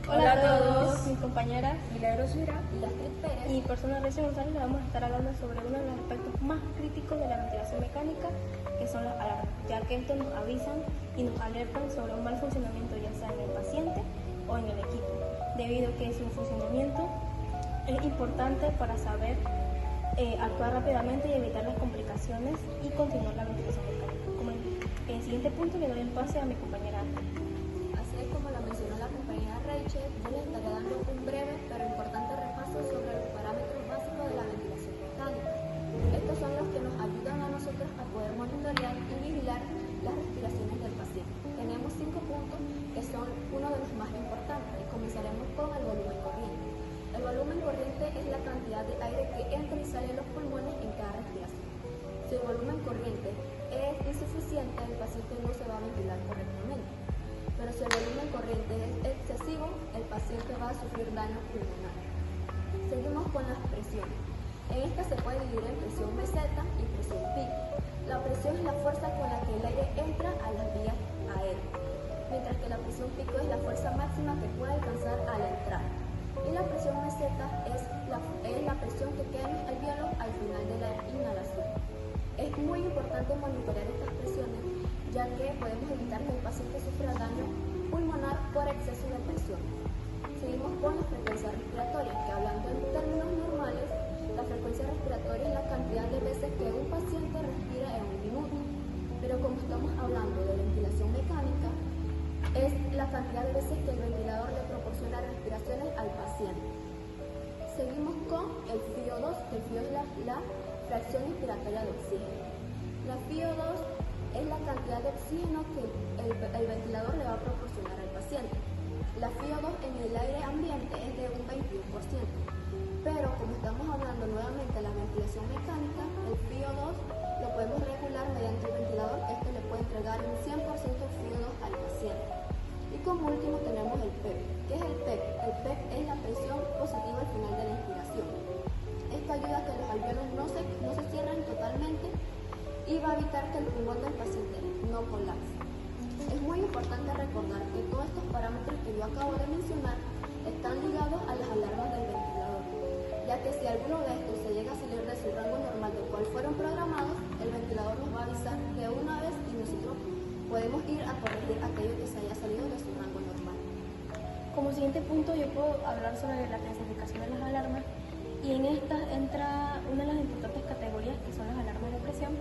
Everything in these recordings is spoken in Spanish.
Hola a todos, mis compañeras Milagros Ura y Astrid Pérez. Y persona Reyes González, le vamos a estar hablando sobre uno de los aspectos más críticos de la ventilación mecánica, que son las alarmas, ya que estos nos avisan y nos alertan sobre un mal funcionamiento, ya sea en el paciente o en el equipo, debido a que su funcionamiento es importante para saber actuar rápidamente y evitar las complicaciones y continuar la ventilación mecánica. Como en el siguiente punto le doy el pase a mi compañera Ana. Así es como lo mencionó la compañera Rachel, yo les estaré dando un breve pero importante repaso sobre los parámetros básicos de la ventilación mecánica. Estos son los que nos ayudan a nosotros a poder monitorear y vigilar las respiraciones del paciente. Tenemos 5 puntos que son uno de los más importantes y comenzaremos con el volumen corriente. El volumen corriente es la cantidad de aire que entra y sale de los pulmones en cada respiración. Si el volumen corriente es insuficiente, el paciente no se va a ventilar correctamente. Pero si el volumen corriente es excesivo, el paciente va a sufrir daño pulmonar. Seguimos con las presiones. En esta se puede dividir en presión meseta y presión pico. La presión es la fuerza con la que el aire entra a las vías aéreas, mientras que la presión pico es la fuerza máxima que puede alcanzar al entrar. Y la presión meseta es la presión que queda en los alvéolos al final de la inhalación. Es muy importante monitorear estas presiones, ya que podemos evitar que el paciente sufra daño pulmonar por exceso de presión. Seguimos con la frecuencia respiratoria, que hablando en términos normales, la frecuencia respiratoria es la cantidad de veces que un paciente respira en un minuto. Pero como estamos hablando de ventilación mecánica, es la cantidad de veces que el ventilador le proporciona respiraciones al paciente. Seguimos con el FiO2, que el FiO es la fracción inspiratoria de oxígeno. La FiO2 es la cantidad de oxígeno que el ventilador le va a proporcionar al paciente. La FiO2 en el aire ambiente es de un 21%, pero como estamos hablando nuevamente de la ventilación mecánica, el FiO2 lo podemos regular mediante el ventilador, que este le puede entregar un 100% FiO2 al paciente. Y como último tenemos el PEP. ¿Qué es el PEP? El PEP es la presión positiva al final de la inspiración. Esto ayuda a que los alvéolos no se cierren totalmente y va a evitar que el pulmón del paciente no colapse. Es muy importante recordar que todos estos parámetros que yo acabo de mencionar están ligados a las alarmas del ventilador, ya que si alguno de estos se llega a salir de su rango normal del cual fueron programados, el ventilador nos va a avisar de una vez y nosotros podemos ir a corregir aquello que se haya salido de su rango normal. Como siguiente punto yo puedo hablar sobre la clasificación de las alarmas, y en estas entra una de las importantes categorías que son las alarmas de presión,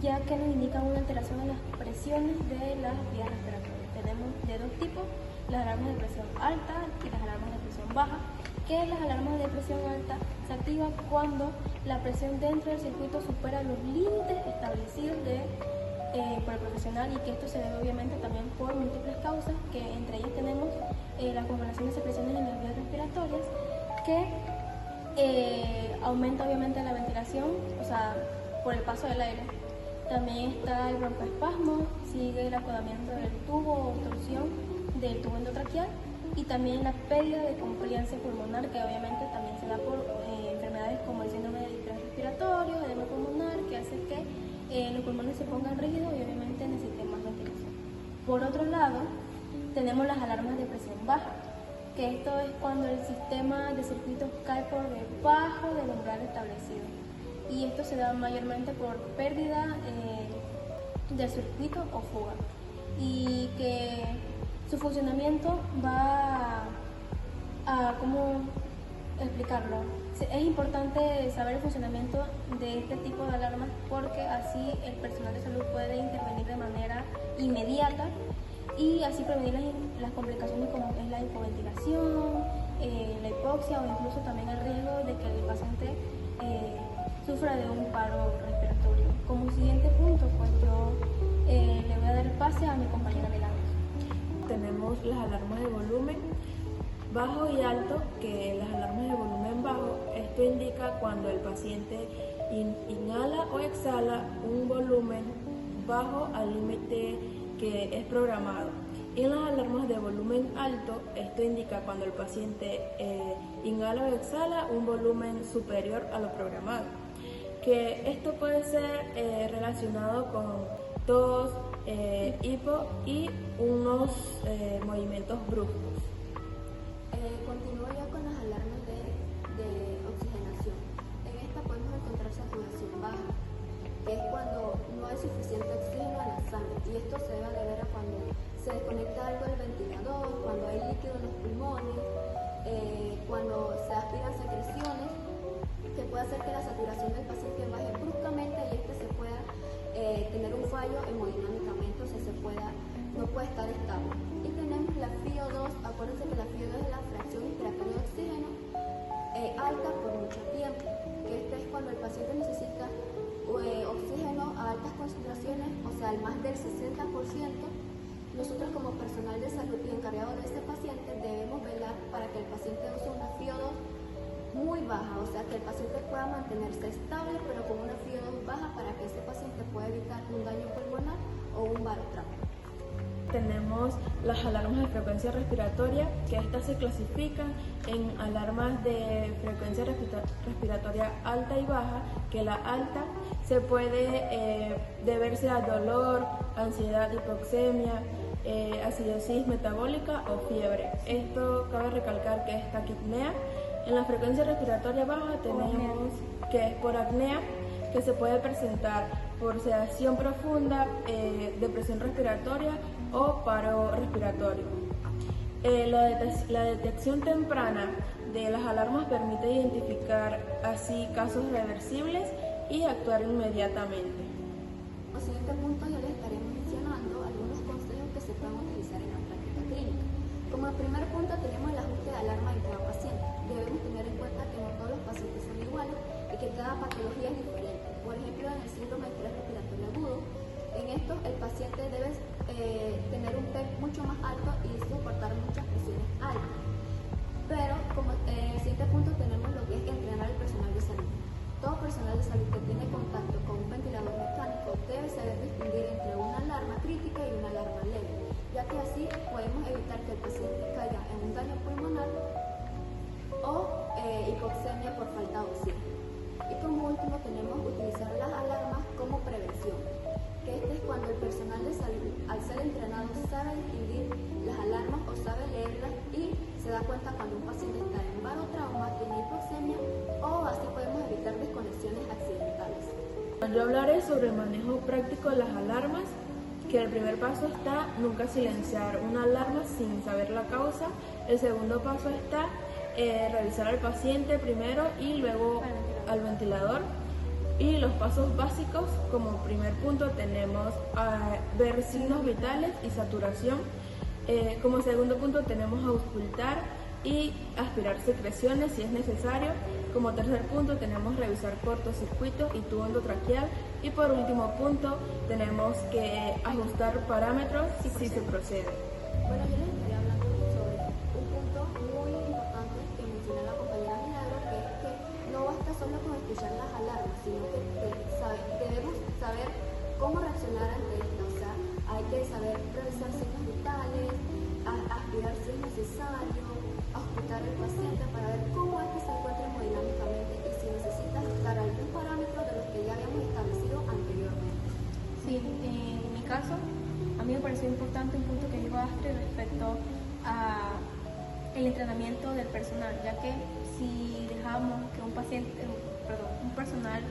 ya que nos indican una alteración en las presiones de las vías respiratorias. Tenemos de dos tipos, las alarmas de presión alta y las alarmas de presión baja, que las alarmas de presión alta se activan cuando la presión dentro del circuito supera los límites establecidos por el profesional, y que esto se debe obviamente también por múltiples causas, que entre ellas tenemos la acumulación de secreciones en las vías respiratorias, que aumenta obviamente la ventilación, o sea, por el paso del aire. También está el broncoespasmo, sigue el acodamiento del tubo o obstrucción del tubo endotraqueal, y también la pérdida de compliancia pulmonar, que obviamente también se da por enfermedades como el síndrome de distrés respiratorio, edema pulmonar, que hace que los pulmones se pongan rígidos y obviamente necesiten más ventilación. Por otro lado, tenemos las alarmas de presión baja, que esto es cuando el sistema de circuitos cae por debajo del umbral establecido, y esto se da mayormente por pérdida de circuito o fuga, y que su funcionamiento va a ¿cómo explicarlo? Es importante saber el funcionamiento de este tipo de alarmas, porque así el personal de salud puede intervenir de manera inmediata y así prevenir las complicaciones como es la hipoventilación, la hipoxia, o incluso también el riesgo de que el paciente sufra de un paro respiratorio. Como siguiente punto, pues yo le voy a dar el pase a mi compañera Milagros. tenemos las alarmas de volumen bajo y alto, que las alarmas de volumen bajo, esto indica cuando el paciente inhala o exhala un volumen bajo al límite que es programado. Y en las alarmas de volumen alto, esto indica cuando el paciente inhala o exhala un volumen superior a lo programado, que esto puede ser relacionado con tos, hipo y unos movimientos bruscos. Continúo ya con las alarmas de oxigenación. En esta podemos encontrar saturación baja, que es cuando no hay suficiente oxígeno en la sangre, y esto se debe deber a cuando se desconecta algo del ventilador, cuando hay líquido en los pulmones, cuando se aspiran secreciones, que puede hacer que la saturación del paciente baje bruscamente y se pueda tener un fallo hemodinámicamente, o sea, no puede estar estable. Y tenemos la FiO2, acuérdense que la FiO2 es la fracción inspiratoria de oxígeno alta por mucho tiempo, que es cuando el paciente necesita oxígeno a altas concentraciones, o sea, al más del 60%. Nosotros como personal de salud y encargado de este paciente debemos velar para que el paciente use una FiO2 muy baja, o sea, que el paciente pueda mantenerse estable, pero con una FiO2 baja para que ese paciente pueda evitar un daño pulmonar o un barotrauma. Tenemos las alarmas de frecuencia respiratoria, que estas se clasifican en alarmas de frecuencia respiratoria alta y baja, que la alta se puede deberse a dolor, ansiedad, hipoxemia, acidosis metabólica o fiebre. Esto cabe recalcar que es taquipnea. En la frecuencia respiratoria baja tenemos que es por apnea, que se puede presentar por sedación profunda, depresión respiratoria o paro respiratorio. La detección temprana de las alarmas permite identificar así casos reversibles y actuar inmediatamente. En el siguiente punto ya les estaré mencionando algunos consejos que se pueden utilizar en la práctica clínica. Como primer punto tenemos el ajuste de alarma en cada paciente. Debemos tener en cuenta que no todos los pacientes son iguales y que cada patología es diferente. Por ejemplo, en el síndrome de estrés respiratorio agudo, en esto el paciente debe tener un PEC mucho más alto y soportar muchas presiones altas. Pero como en el siguiente punto tenemos lo que es entrenar al personal de salud. Todo personal de salud que tiene contacto con un ventilador mecánico debe saber distinguir entre una alarma crítica y una alarma leve, ya que así podemos evitar que el paciente caiga en un daño pulmonar o hipoxemia por falta de oxígeno. Y como último tenemos utilizar las alarmas como prevención, que es cuando el personal de salud, al ser entrenado, sabe distinguir las alarmas o sabe leerlas y se da cuenta cuando un paciente está en barotrauma, tiene hipoxemia, o así podemos evitar desconexiones accidentales. Yo hablaré sobre el manejo práctico de las alarmas, que el primer paso está nunca silenciar una alarma sin saber la causa. El segundo paso está revisar al paciente primero y luego al ventilador. Y los pasos básicos, como primer punto tenemos ver signos vitales y saturación. Como segundo punto tenemos auscultar y aspirar secreciones si es necesario. Como tercer punto tenemos revisar cortocircuito y tubo endotraqueal. Y por último punto tenemos que ajustar parámetros si se procede. Bueno, yo les estaré hablando sobre un punto muy importante que mencionó la compañera Milagro, que es que no basta solo con escuchar las alarmas, sino que debemos saber cómo reaccionar ante esto. O sea, hay que saber revisar signos vitales, aspirar si es necesario, auscultar al paciente para ver cómo es que se encuentra hemodinámicamente y si necesita ajustar algún parámetro de los que ya habíamos establecido anteriormente. Sí, en mi caso, a mí me pareció importante un punto que dijo Astrid respecto a el entrenamiento del personal, ya que si dejamos que un personal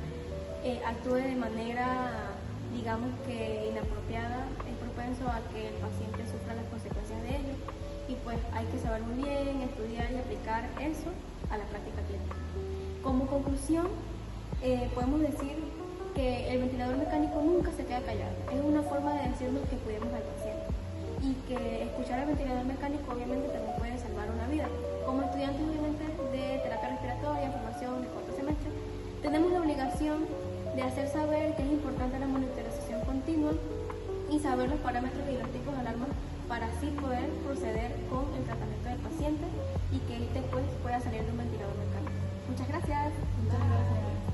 actúe de manera, digamos que inapropiada, es propenso a que el paciente sufra las consecuencias de ello, y pues hay que saber muy bien, estudiar y aplicar eso a la práctica clínica. Como conclusión, podemos decir que el ventilador mecánico nunca se queda callado. Es una forma de decirnos que cuidemos al paciente y que escuchar al ventilador mecánico obviamente también puede salvar una vida. Como estudiantes obviamente de terapia respiratoria, formación de cuarto semestre, tenemos la obligación de hacer saber que es importante la monitorización continua y saber los parámetros y los tipos de alarmas para así poder proceder con el tratamiento del paciente y que éste pues pueda salir de un ventilador mecánico. Muchas gracias. Muchas gracias.